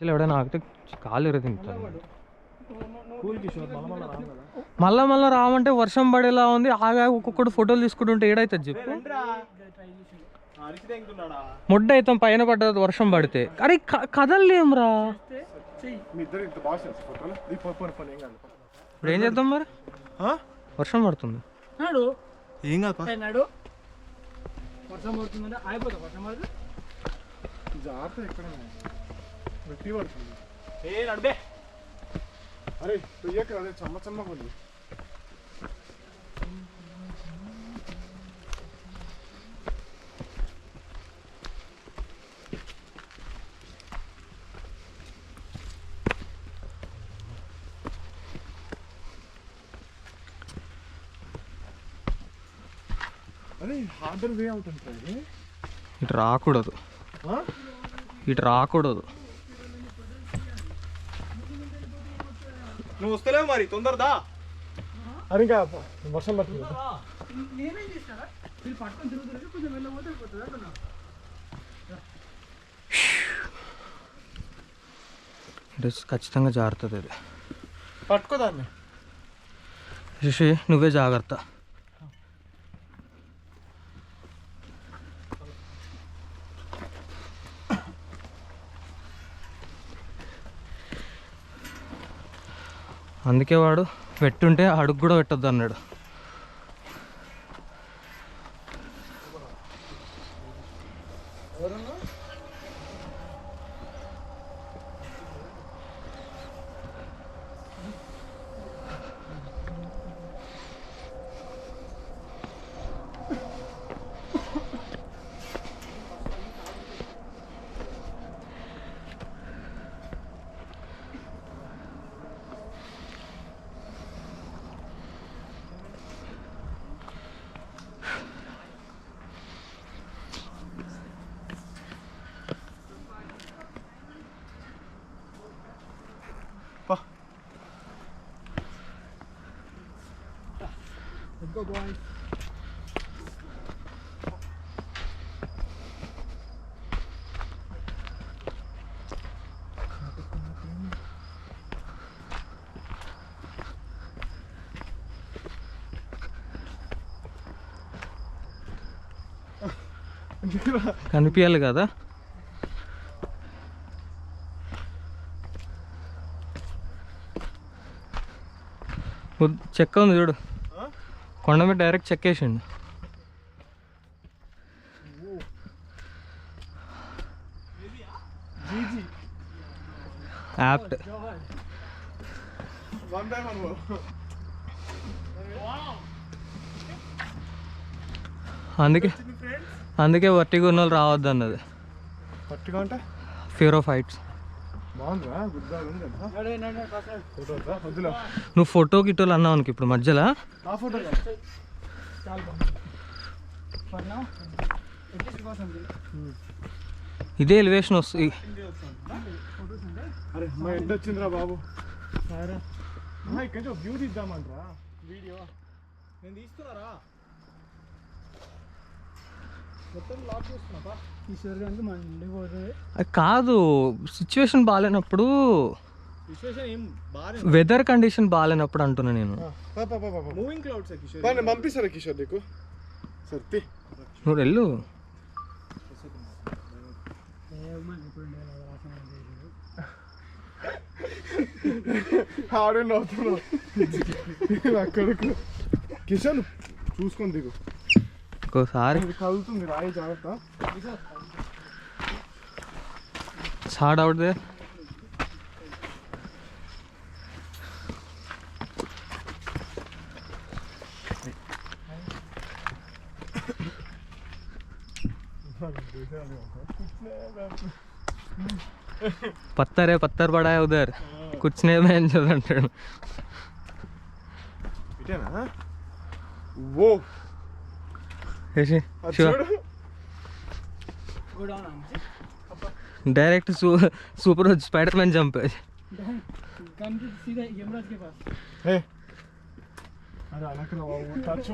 ఎవడైనా ఆగితే కాలు ఎర తింటాను. మళ్ళా మళ్ళీ రావంటే వర్షం పడేలా ఉంది. ఆగా ఒక్కొక్కటి ఫోటోలు తీసుకుంటుంటే ఏడైతుంది చెప్పు. ముడ్డ అవుతాం పైన పడ్డది వర్షం పడితే. అరే కదలేంరా. ఇప్పుడు ఏం చేద్దాం మరి? వర్షం పడుతుంది. ఏం కాదు వర్షం పడుతుందంటే అయిపోతా. వర్షం పడితే జాగ్రత్త ఎక్కడ గట్టి పడుతుంది. నడిపే. అరే తుయ్యక అదే చెమ్మ చెమ్మగా ఉంది. అరే హార్డర్ వే అవుతుంటుంది. ఇటు రాకూడదు, ఇటు రాకూడదు. నువ్వు వస్తలేవు మరి తొందరదా. అరే ఇంకా వర్షం పడుతుంది. నేనేం చేస్తారా మీరు పట్టుకొని తిరుగుతుంది. కొంచెం వెళ్ళబోతే అయిపోతుంది అంటున్నా. డ్రెస్ ఖచ్చితంగా జారుతుంది. అది పట్టుకోదాన్ని. శశి నువ్వే జాగ్రత్త. అందుకే వాడు పెట్టుంటే అడుగు కూడా పెట్టొద్దు అన్నాడు. Let's go, boys. కనిపించాలి కదా. చెక్క ఉంది చూడు, కొండ మీద డైరెక్ట్ చెక్కేసిండు. యాప్ట్. అందుకే వర్టిగా ఉన్న వాళ్ళు రావద్దు అన్నది. Fear of heights. నువ్వు ఫోటో గిట్టోలు అన్నావు అనుకో ఇప్పుడు మధ్యలో. ఇదే ఎలివేషన్ వస్తుంది. అరే మా ఎండ వచ్చిందిరా బాబు. ఇక్కడ వ్యూ తీద్దామంటరా వీడియో. నేను తీస్తున్నారా మొత్తం లాక్ చేస్తున్నా. ఈశ్వర్గానికి మన ఇంటికి పోతుంది. అది కాదు, సిచ్యువేషన్ బాగాలేనప్పుడు, సిచ్యువేషన్ ఏం బాగా వెదర్ కండిషన్ బాగాలేనప్పుడు అంటున్నా నేను. Moving clouds Kishore. నేను పంపిస్తారా కిషోర్ నీకు? సర్తి నువ్వు వెళ్ళు. ఆడే నవ్వుతున్నావు అక్కడికి. కిషోర్ చూసుకొని దిగు. ఇంకోసారి కలుగుతుంది రాయి, జాగ్రత్త. Hard out they. पत्थर है, पत्थर पड़ा है उधर, कुछ नहीं मैं अंटाడు. ఇటేనా? ఓ ऐसे डायरेक्ट सुपर स्पाइडरमैन जंप है. सीधा यमराज के पास. అరే అనకరా బాబు. టచ్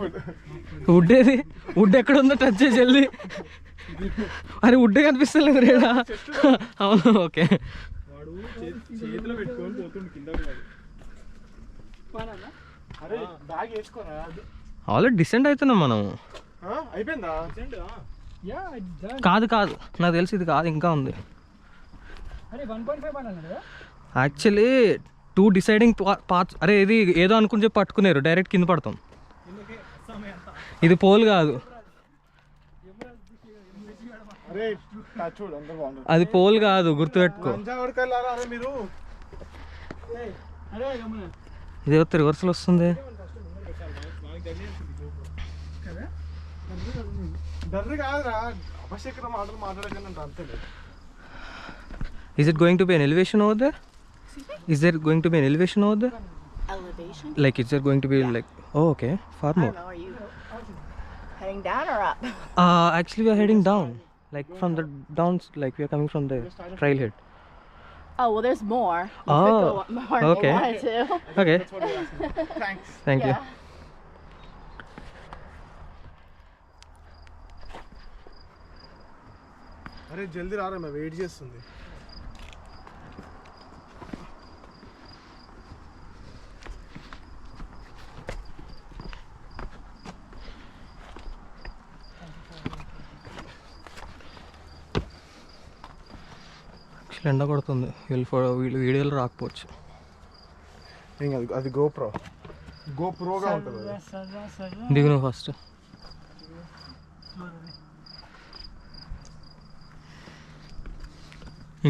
వుడ్ ఏది? వుడ్ ఎక్కడ ఉందో టచ్ చేసి జల్దీ. అరే వుడ్ కనిపిస్తలేదు రేడా. అవును ఓకే. వాడు చేతిలో పెట్టుకొని పోతుండు కింద. అరే బ్యాగ్ వేసుకోరా. ఆల్రెడీ డిసెంట్ అవుతున్నాం మనం. అయిపోయిందా? కాదు కాదు, నాకు తెలిసి ఇది కాదు, ఇంకా ఉంది. అరే 1.5 అన్నాడు కదా యాక్చువల్లీ 2 డిసైడింగ్ పార్ట్స్. అరే ఇది ఏదో అనుకుని చెప్పి పట్టుకున్నారు, డైరెక్ట్ కింద పడతాం. ఇది పోల్ కాదు, అరే చూడు అంత బాగుంది. అది పోల్ కాదు, గుర్తుపెట్టుకో. అరే మీరు ఇదేవో రివర్సల్ వస్తుంది. డర్రి కాదురా, అభిషేకం మాటలు మాట్లాడకండి అంతే. Is it going to be an elevation over there? Is there going to be an elevation over there? Elevation? Like, is there going to be like... Oh, okay. Far I more. don't know, are you heading down or up? Actually, we are heading down. Like, from the downs, like, we are coming from the trailhead. Oh, well, there's more. You Oh, could go up more if okay. you wanted to. Okay. Thanks. Thank you. Yeah. అరే జల్దీ రారా, మేము wait చేస్తుంది. Actually, ఎండ కొడుతుంది. వీడియోలు రాకపోవచ్చు. ఏం కాదు, అది గోప్రోగా ఉంటుంది అది. దిగు నువ్వు ఫస్ట్.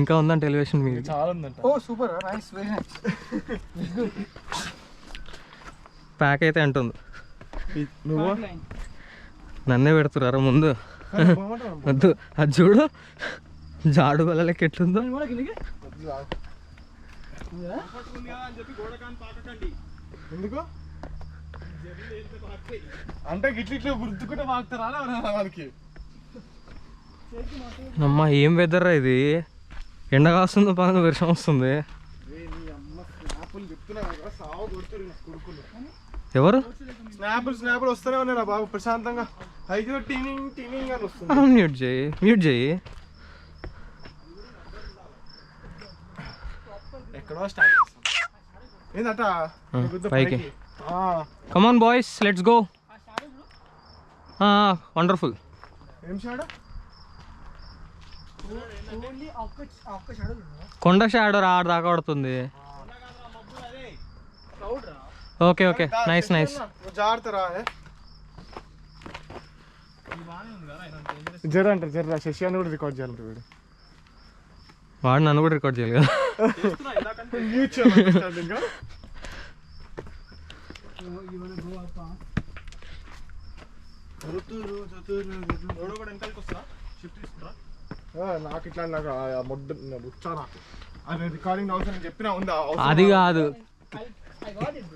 ఇంకా ఉందంటే ఎలివేషన్ మీరు. చాలా ఉందంట. Oh super nice very nice pack అయితే అంటుంది. నువ్వు నన్నే పెడుతురారా ముందు. వద్దు, అది చూడు జాడు వల్ల లెక్క ఎట్లుందో. ఎందుకు అంటే గిట్ల గుర్తుకుంటే వాగుతారా వాళ్ళకి. అమ్మా ఏం వెదర్ ఇది, ఎండ కాస్తుంది, బాగా వర్షం వస్తుంది. ఎవరు స్నాపులు వస్తూనే ఉన్నాయి బాబు, ప్రశాంతంగా అయితే టీనింగ్ టీనింగ్ అని వస్తుంది. మ్యూట్ చేయి. ఎక్కడో స్టార్ట్ ఏందట పైకి. Come on boys, let's go. Wonderful. ఏం షాడో? కొండ షాడో ఆడ దాకా పడుతుంది. Okay okay, nice nice. జాగ్రత్తరా. జర అంటారు జర, శశియాన్ని కూడా రికార్డ్ చేయాలంట వీడు. వాడు నన్ను కూడా రికార్డ్ చేయాలి కదా. నాకు ఇట్లా నాకు ముచ్చా నాకు అది రికార్డింగ్ అవసరం చెప్పినా ఉందా? అది కాదు,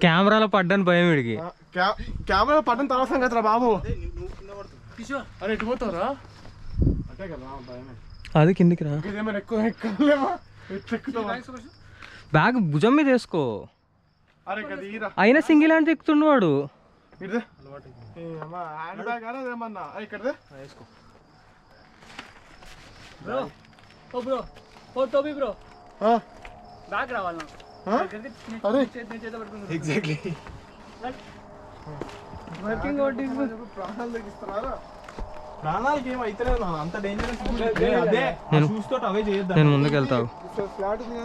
కెమెరాలో పడ్డాను భయం వీడికి. కెమెరా పడ్డం తర్వాత కదరా బాబు. అరే ఎటు పోతావురా? అంటే కదా భయమే. అది కిందికి రా. ఏమైనా ఎక్కువ ఎక్కలేమా? బ్యాగ్ భుజం మీద వేసుకో. అరే కదా ఈరా, అయినా సింగిల్ హ్యాండ్ ఎక్కుతుండు వాడు. ఇదే హ్యాండ్ బ్యాగ్ అనే ఏమన్నా ఇక్కడదే వేసుకో. బ్రో ఓ బ్రో ఓ టోబీ బ్రో బ్యాక్ రావాలి నాకు. అరే చేత పట్టుకుంటా ఎగ్జాక్ట్లీ. వర్కింగ్ అవుట్ ఇస్ ప్రాణాలు తగ్గిస్తున్నారా? ప్రాణాలకి ఏం అయితే అంత డేంజరస్ అదే చూస్తూ అవే చేయొద్దు. నేను ముందుకు వెళ్తావు. ఫ్లాట్ ఉంది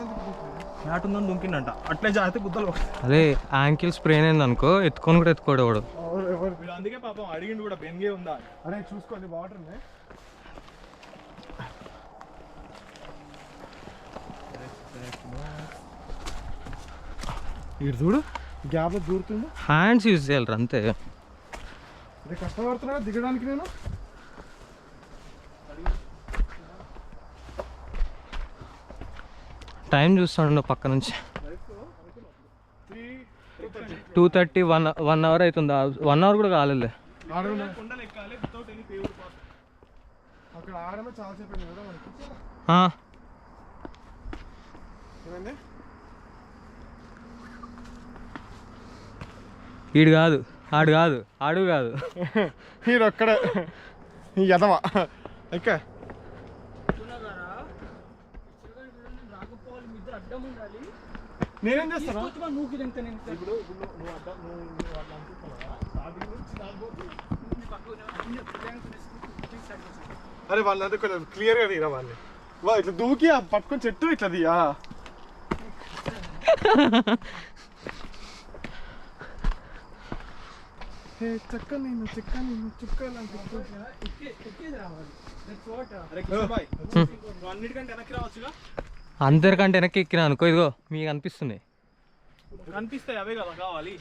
ఫ్లాట్ ఉందని దుంకిండంట, అట్లే జాగ్రత్త గుద్దలు. అదే యాంకిల్ స్ప్రెయిన్ అయింది అనుకో, ఎత్తుకొని కూడా ఎత్తుకోడు వాడు. వీడు అందుకే పాపం అడిగిండు కూడా, బెన్గే ఉందా. అరే చూసుకోండి వాటర్ ఉంది. ఇటు చూడు గ్యాప్ దూరుతుంది. హ్యాండ్స్ యూజ్ చేయాలి అంతే. అదే కష్టపడుతున్నా దిగడానికి నేను. టైం చూస్తాను పక్క నుంచి. 2:30, 1 అవర్ అవుతుంది. 1 అవర్ కూడా కాలేదు. కొండలు ఎక్కాలి వితౌట్ ఎనీ పేవ్డ్ పాత్. అక్కడ ఆడమే చాలా సేపు అయింది కదా మనకి. ఏమైంది? ఈడు కాదు, ఆడు కాదు, ఆడు కాదు. హీరో ఒక్కడే ఈ యదవ. ఎక్క రాకపోవాలి, మీ ఇద్దరు అడ్డం ఉండాలి. నేనేం చేస్తాను తీసుకొచ్చి మనం నూకి తింటా నేను ఇక్కడ. ఇప్పుడు నువ్వు అట్లా అట్లా అనుకుంటున్నావా? స్టార్టింగ్ నుంచి దానిపోతే నీ పక్కకు నేను ప్రియాంక సైడ్ వస్తాను. అరే వాళ్ళంతా కొంచెం క్లియర్గా తీరా వాళ్ళని వా ఇట్లా దూకి ఆ పట్టుకొని చెట్టు ఇట్లా తీయా చెక్క నేను ఎక్కేది రావాలి. That's what, అరే కిషోర్ బాయ్ నువ్వు అన్నిటికంటే వెనక్కి రావచ్చుగా. అందరికంటే వెనక్కి ఎక్కినా అనుకో, ఇదిగో మీకు అనిపిస్తుంది. కనిపిస్తాయి అవే కదా కావాలి.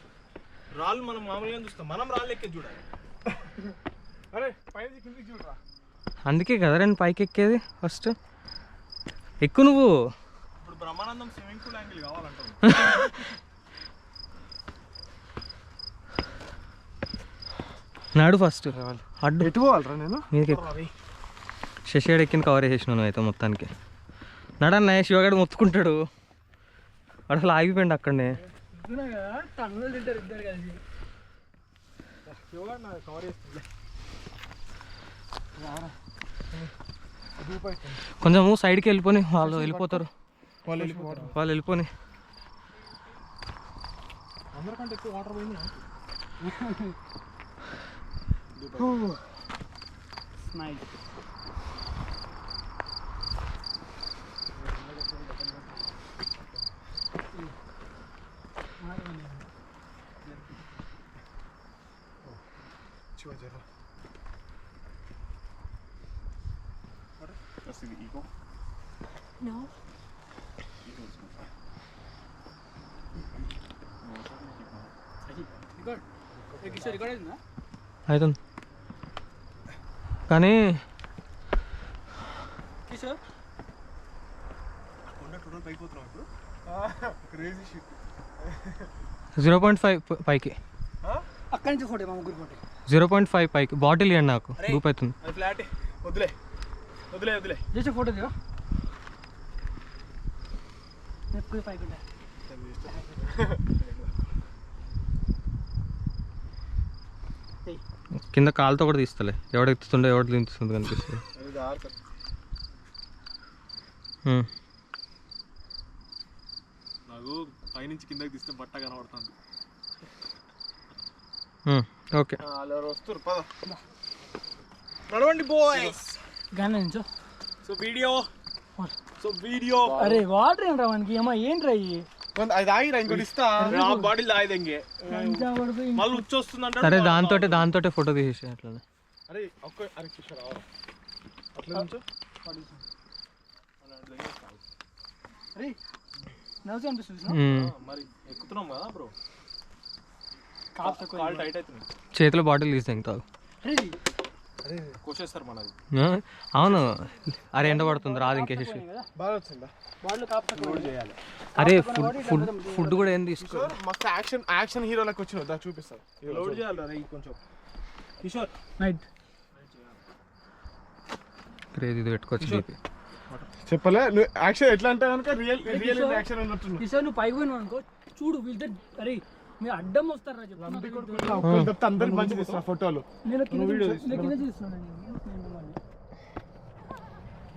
రాళ్ళు మనం మామూలుగా చూస్తాం, మనం రాళ్ళు ఎక్కేది చూడాలి. అరే పైన కిందికి చూడరా అందుకే కదా రెండు పైకి ఎక్కేది ఫస్ట్. ఎక్కువ నువ్వు. ఇప్పుడు బ్రహ్మానందం స్విమ్మింగ్ పూల్ యాంగిల్ కావాలంటావు. నాడు ఫస్ట్ అడ్డు ఎటు పోవాలరా నేను మీదకి శశిగాడు ఎక్కిన కవర్ చేసినావు నువ్వు అయితే మొత్తానికి. నడన్న శివగాడు మొత్తుకుంటాడు, వాడు అసలు ఆగిపోయింది అక్కడనే. చెప్తున్నా కదా టన్నులు తింటారు ఇద్దరు కలిసి. కవర్ చేస్తుంది. కొంచెము సైడ్కి వెళ్ళిపోని, వాళ్ళు వెళ్ళిపోతారు. వాళ్ళు వెళ్ళిపోవడం వాళ్ళు వెళ్ళిపోని. అందరికంటే ఎక్కువ వాటర్ పోయింది. Night No. Record Kishore record అయిందా? అవుతుంది కానీ కిషోర్ కొండ టోటల్ పైకి పోతున్నాం ఇప్పుడు. క్రేజీ షిట్ 0.5 పైకి, అక్కడి నుంచి ఫోటో మా ముగ్గురు ఫోటో. 0.5 పైకి. బాటిల్ ఇవ్వండి నాకు, గ్రూప్ అవుతుంది. అది ఫ్లాట్ వదిలే వదిలే వదిలే. జస్ట్ ఫోటో దిగా ఎప్పుడు పైకి ఉంటాయి. కింద కాలుతో కూడా తీస్తలే, ఎవడు ఎత్తుతుండో ఎవడు దించుతుందో కనిపిస్తుంది. అది దారి నాకు పైనుంచి కిందకి తీస్తే బట్ట కనబడుతుంది. ఓకే వాళ్ళు వస్తారు పద నడవండి బాయ్స్. గానే నుంచో. సో వీడియో అరే వాటర్ ఏం రావానికి ఏమో ఏంట్రా ఇవి? అది ఆగిరా ఇంకోటి ఇస్తా బాటిల్ తాగిదంగే మళ్ళీ వచ్చొస్తుందంట. సరే దాంతోటే ఫోటో తీసేసి అట్లా. అరే ఒక్క అరే కిషోర్ రావరా అట్లా నుంచో అరే నవ్వు అనిపిస్తుంది. మరి ఎక్కుతున్నాం కదా బ్రో, కాపు తక్కువ. కాల్ టైట్ అవుతుంది. చేతిలో బాటిల్ తీసి తాగు. అరే కోసేస్తారు మనది. అవును, అరే ఎండ పడుతుంది రాదు ఇంకేసేసి. కదా బాగా వచ్చిందా బాటిల్ కాపు తక్కువ చేయాలి. అరే ఫుడ్ కూడా ఏం తీసుకో. కిషోర్ మస్తు యాక్షన్ హీరోలకు వచ్చిన దా చూపిస్తాను లోడ్ చేయాలి రే కొంచెం. కిషోర్ నైట్ క్రేజ్ ఇది పెట్టుకోవచ్చు. చెప్పలే నువ్వు యాక్షన్ ఎట్లా అంటే కనుక రియల్ యాక్షన్ ఉన్నట్టు కిషోర్ నువ్వు పైకి పోయినావు అనుకో, చూడు వీళ్ళతో అరే మీరు అడ్డం వస్తారా తప్పితే అందరికి మంచిది ఇస్తా ఫోటోలు నేను కింద చూస్తున్నాను.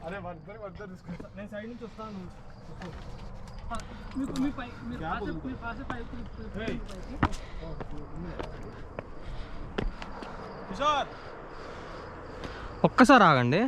అరే వద్దరు తీసుకుంటా నేను సైడ్ నుంచి వస్తాను. మీకు మీ పై మీరు పాసే పైకి కిషోర్ ఒక్కసారి ఆగండి.